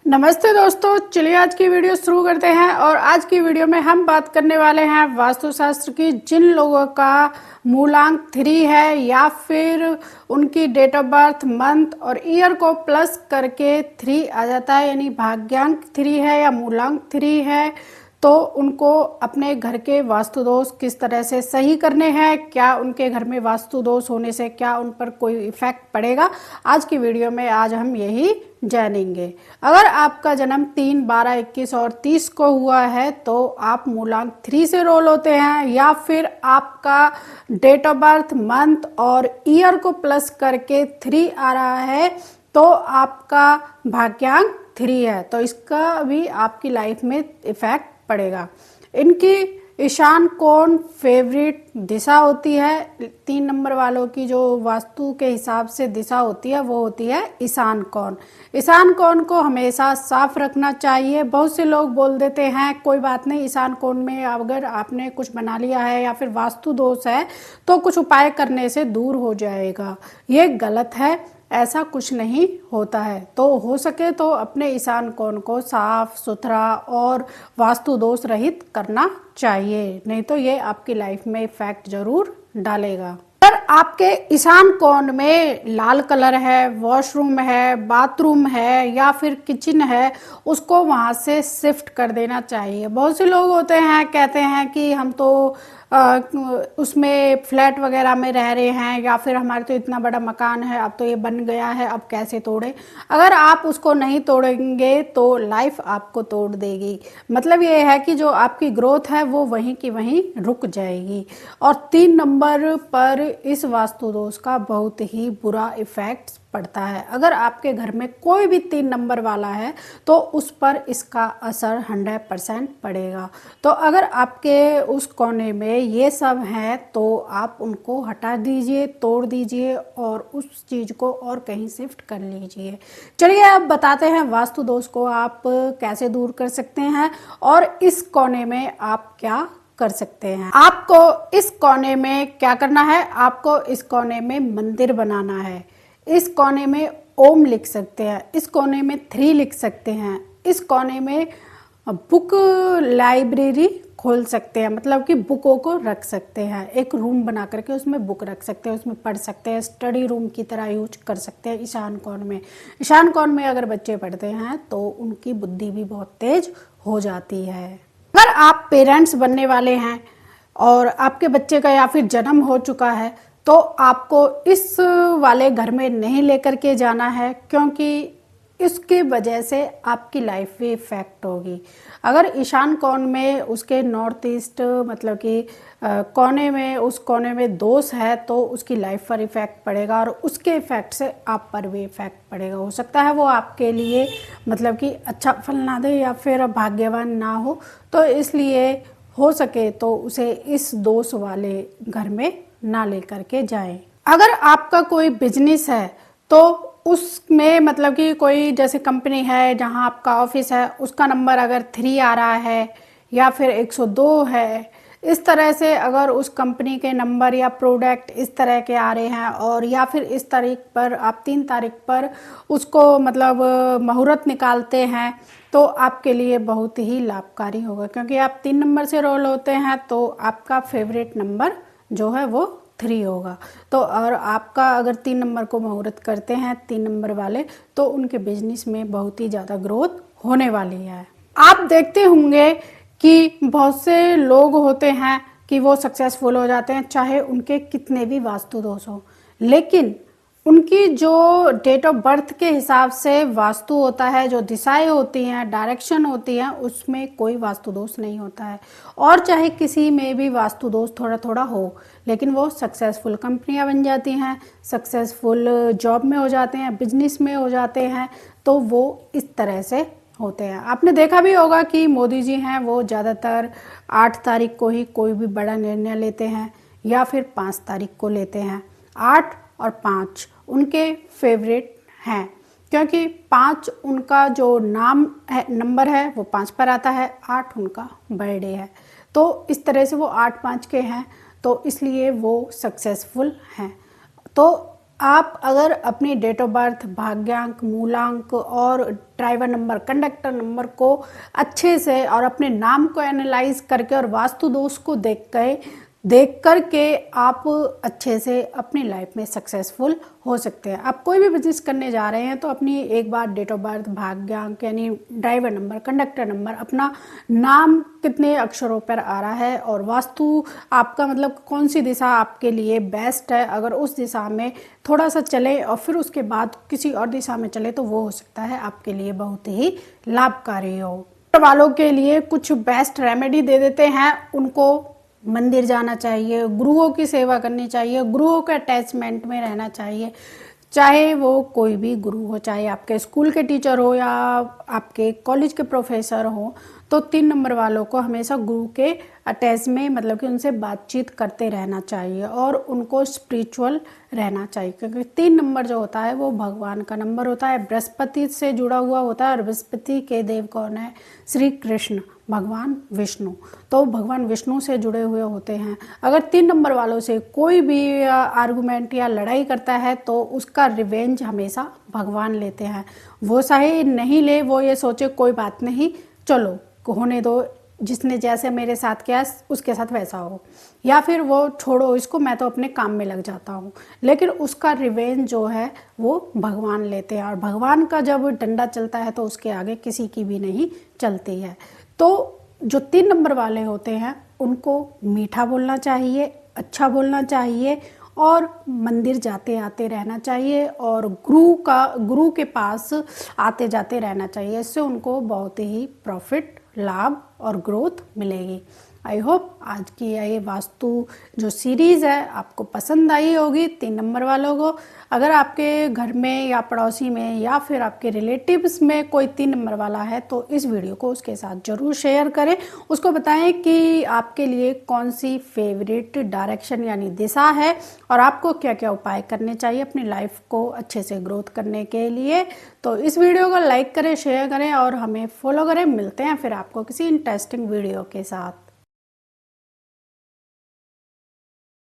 नमस्ते दोस्तों, चलिए आज की वीडियो शुरू करते हैं। और आज की वीडियो में हम बात करने वाले हैं वास्तुशास्त्र की। जिन लोगों का मूलांक 3 है या फिर उनकी डेट ऑफ बर्थ, मंथ और ईयर को प्लस करके 3 आ जाता है, यानी भाग्यांक 3 है या मूलांक 3 है, तो उनको अपने घर के वास्तु दोष किस तरह से सही करने हैं, क्या उनके घर में वास्तु दोष होने से क्या उन पर कोई इफेक्ट पड़ेगा, आज की वीडियो में आज हम यही जानेंगे। अगर आपका जन्म 3, 12, 21 और 30 को हुआ है तो आप मूलांक 3 से रोल होते हैं, या फिर आपका डेट ऑफ बर्थ, मंथ और ईयर को प्लस करके 3 आ रहा है तो आपका भाग्यांक 3 है, तो इसका भी आपकी लाइफ में इफेक्ट पड़ेगा। इनकी ईशान कोण फेवरेट दिशा होती है। 3 नंबर वालों की जो वास्तु के हिसाब से दिशा होती है वो होती है ईशान कोण। ईशान कोण को हमेशा साफ रखना चाहिए। बहुत से लोग बोल देते हैं कोई बात नहीं, ईशान कोण में अगर आपने कुछ बना लिया है या फिर वास्तु दोष है तो कुछ उपाय करने से दूर हो जाएगा। ये गलत है, ऐसा कुछ नहीं होता है। तो हो सके तो अपने ईशान कोण को साफ सुथरा और वास्तु दोष रहित करना चाहिए, नहीं तो ये आपकी लाइफ में इफेक्ट जरूर डालेगा। अगर आपके ईशान कोण में लाल कलर है, वॉशरूम है, बाथरूम है या फिर किचन है, उसको वहाँ से शिफ्ट कर देना चाहिए। बहुत से लोग होते हैं कहते हैं कि हम तो उसमें फ्लैट वगैरह में रह रहे हैं या फिर हमारे तो इतना बड़ा मकान है, अब तो ये बन गया है, अब कैसे तोड़े। अगर आप उसको नहीं तोड़ेंगे तो लाइफ आपको तोड़ देगी। मतलब ये है कि जो आपकी ग्रोथ है वो वहीं की वहीं रुक जाएगी। और 3 नंबर पर इस वास्तु दोष का बहुत ही बुरा इफेक्ट पड़ता है। अगर आपके घर में कोई भी 3 नंबर वाला है तो उस पर इसका असर 100% पड़ेगा। तो अगर आपके उस कोने में ये सब है तो आप उनको हटा दीजिए, तोड़ दीजिए और उस चीज़ को और कहीं शिफ्ट कर लीजिए। चलिए अब बताते हैं वास्तु दोष को आप कैसे दूर कर सकते हैं और इस कोने में आप क्या कर सकते हैं। आपको इस कोने में क्या करना है, आपको इस कोने में मंदिर बनाना है। इस कोने में ओम लिख सकते हैं, इस कोने में 3 लिख सकते हैं, इस कोने में बुक लाइब्रेरी खोल सकते हैं, मतलब कि बुकों को रख सकते हैं। एक रूम बना करके उसमें बुक रख सकते हैं, उसमें पढ़ सकते हैं, स्टडी रूम की तरह यूज कर सकते हैं। ईशान कोण में, ईशान कोण में अगर बच्चे पढ़ते हैं तो उनकी बुद्धि भी बहुत तेज हो जाती है। अगर आप पेरेंट्स बनने वाले हैं और आपके बच्चे का या फिर जन्म हो चुका है तो आपको इस वाले घर में नहीं लेकर के जाना है, क्योंकि इसकी वजह से आपकी लाइफ भी इफेक्ट होगी। अगर ईशान कोण में उसके नॉर्थ ईस्ट मतलब कि कोने में, उस कोने में दोष है तो उसकी लाइफ पर इफेक्ट पड़ेगा और उसके इफेक्ट से आप पर भी इफेक्ट पड़ेगा। हो सकता है वो आपके लिए मतलब कि अच्छा फल ना दे या फिर भाग्यवान ना हो, तो इसलिए हो सके तो उसे इस दोष वाले घर में ना लेकर के जाएं। अगर आपका कोई बिजनेस है तो उसमें मतलब कि कोई जैसे कंपनी है जहां आपका ऑफिस है, उसका नंबर अगर 3 आ रहा है या फिर 102 है, इस तरह से अगर उस कंपनी के नंबर या प्रोडक्ट इस तरह के आ रहे हैं और या फिर इस तारीख पर आप 3 तारीख पर उसको मतलब मुहूर्त निकालते हैं तो आपके लिए बहुत ही लाभकारी होगा, क्योंकि आप 3 नंबर से रोल होते हैं तो आपका फेवरेट नंबर जो है वो 3 होगा। तो और आपका अगर 3 नंबर को मुहूर्त करते हैं 3 नंबर वाले, तो उनके बिजनेस में बहुत ही ज़्यादा ग्रोथ होने वाली है। आप देखते होंगे कि बहुत से लोग होते हैं कि वो सक्सेसफुल हो जाते हैं चाहे उनके कितने भी वास्तु दोष हो, लेकिन उनकी जो डेट ऑफ बर्थ के हिसाब से वास्तु होता है, जो दिशाएं होती हैं, डायरेक्शन होती हैं, उसमें कोई वास्तु दोष नहीं होता है। और चाहे किसी में भी वास्तु दोष थोड़ा थोड़ा हो, लेकिन वो सक्सेसफुल कंपनियां बन जाती हैं, सक्सेसफुल जॉब में हो जाते हैं, बिजनेस में हो जाते हैं, तो वो इस तरह से होते हैं। आपने देखा भी होगा कि मोदी जी हैं वो ज़्यादातर 8 तारीख को ही कोई भी बड़ा निर्णय लेते हैं या फिर 5 तारीख को लेते हैं। 8 और 5 उनके फेवरेट हैं, क्योंकि 5 उनका जो नाम है, नंबर है वो 5 पर आता है, 8 उनका बर्थडे है, तो इस तरह से वो 8-5 के हैं, तो इसलिए वो सक्सेसफुल हैं। तो आप अगर अपनी डेट ऑफ बर्थ, भाग्यांक, मूलांक और ड्राइवर नंबर, कंडक्टर नंबर को अच्छे से और अपने नाम को एनालाइज करके और वास्तु दोष को देख करके आप अच्छे से अपनी लाइफ में सक्सेसफुल हो सकते हैं। आप कोई भी बिजनेस करने जा रहे हैं तो अपनी एक बार डेट ऑफ बर्थ, भाग्यांक यानी ड्राइवर नंबर, कंडक्टर नंबर, अपना नाम कितने अक्षरों पर आ रहा है और वास्तु आपका मतलब कौन सी दिशा आपके लिए बेस्ट है, अगर उस दिशा में थोड़ा सा चले और फिर उसके बाद किसी और दिशा में चले तो वो हो सकता है आपके लिए बहुत ही लाभकारी हो। वालों के लिए कुछ बेस्ट रेमेडी दे देते हैं। उनको मंदिर जाना चाहिए, गुरुओं की सेवा करनी चाहिए, गुरुओं के अटैचमेंट में रहना चाहिए, चाहे वो कोई भी गुरु हो, चाहे आपके स्कूल के टीचर हो या आपके कॉलेज के प्रोफेसर हो। तो 3 नंबर वालों को हमेशा गुरु के अटैच में मतलब कि उनसे बातचीत करते रहना चाहिए और उनको स्पिरिचुअल रहना चाहिए, क्योंकि 3 नंबर जो होता है वो भगवान का नंबर होता है, बृहस्पति से जुड़ा हुआ होता है और बृहस्पति के देव कौन है? श्री कृष्ण भगवान विष्णु। तो भगवान विष्णु से जुड़े हुए होते हैं। अगर 3 नंबर वालों से कोई भी आर्गुमेंट या लड़ाई करता है तो उसका रिवेंज हमेशा भगवान लेते हैं। वो चाहे नहीं ले, वो ये सोचे कोई बात नहीं, चलो होने दो, जिसने जैसे मेरे साथ किया उसके साथ वैसा हो, या फिर वो छोड़ो इसको, मैं तो अपने काम में लग जाता हूँ। लेकिन उसका रिवेंज जो है वो भगवान लेते हैं और भगवान का जब डंडा चलता है तो उसके आगे किसी की भी नहीं चलती है। तो जो 3 नंबर वाले होते हैं उनको मीठा बोलना चाहिए, अच्छा बोलना चाहिए और मंदिर जाते आते रहना चाहिए और गुरु के पास आते जाते रहना चाहिए। इससे उनको बहुत ही प्रॉफिट, लाभ और ग्रोथ मिलेगी। आई होप आज की ये वास्तु जो सीरीज़ है आपको पसंद आई होगी 3 नंबर वालों को। अगर आपके घर में या पड़ोसी में या फिर आपके रिलेटिव्स में कोई 3 नंबर वाला है तो इस वीडियो को उसके साथ ज़रूर शेयर करें। उसको बताएं कि आपके लिए कौन सी फेवरेट डायरेक्शन यानी दिशा है और आपको क्या क्या उपाय करने चाहिए अपनी लाइफ को अच्छे से ग्रोथ करने के लिए। तो इस वीडियो को लाइक करें, शेयर करें और हमें फॉलो करें। मिलते हैं फिर आपको किसी इंटरेस्टिंग वीडियो के साथ।